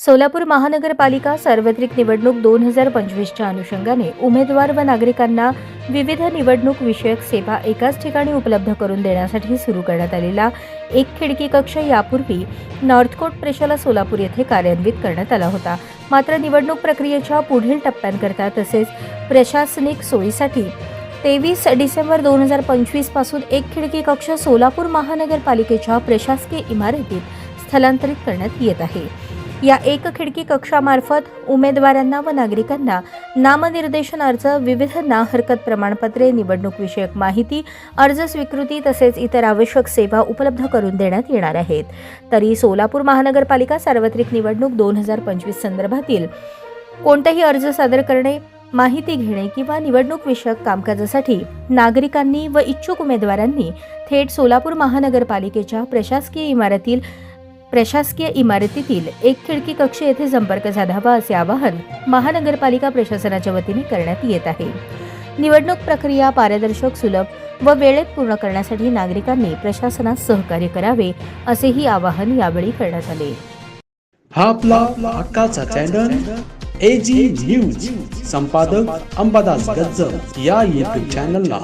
सोलापूर महानगरपालिका सार्वत्रिक निवडणूक 2025च्या अनुषंगाने उमेदवार व नागरिकांना विविध निवडणूक विषयक सेवा एकाच ठिकाणी उपलब्ध करून देण्यासाठी सुरू करण्यात आलेला एक खिडकी कक्ष यापूर्वी नॉर्थकोट प्रेशाला सोलापूर येथे कार्यान्वित करण्यात आला होता. मात्र निवडणूक प्रक्रियेच्या पुढील टप्प्यांकरता तसेच प्रशासनिक सोयीसाठी 23 डिसेंबर 2025 पासून एक खिडकी कक्ष सोलापूर महानगरपालिकेच्या प्रशासकीय इमारतीत स्थलांतरित करण्यात येत आहे. या एक खिडकी कक्षामार्फत उमेदवारांना व नागरिकांना नामनिर्देशन अर्ज, विविध ना हरकत प्रमाणपत्रे, निवडणूक विषयक माहिती, अर्ज स्वीकृती तसेच इतर आवश्यक सेवा उपलब्ध करून देण्यात येणार आहेत. तरी सोलापूर महानगरपालिका सार्वत्रिक निवडणूक 2025 संदर्भातील कोणतेही अर्ज सादर करणे, माहिती घेणे किंवा निवडणूक विषयक कामकाजासाठी नागरिकांनी व इच्छुक उमेदवारांनी थेट सोलापूर महानगरपालिकेच्या प्रशासकीय इमारतीतील एक खिडकी कक्ष येथे संपर्क साधावा असे आवाहन महानगरपालिका प्रशासनाच्या वतीने करण्यात येत आहे. निवडणूक प्रक्रिया पारदर्शक, सुलभ व वेळेत पूर्ण करण्यासाठी नागरिकांनी प्रशासनास सहकार्य करावे असेही आवाहन यावेळी करण्यात आले. हा आपला हक्काचा चॅनल एजी न्यूज. संपादक अंबादास गज्जर. या यूट्यूब चॅनलला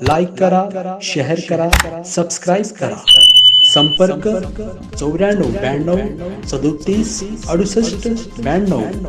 लाईक करा, शेअर करा, सबस्क्राईब करा. संपर्क 94 92 37 68 92.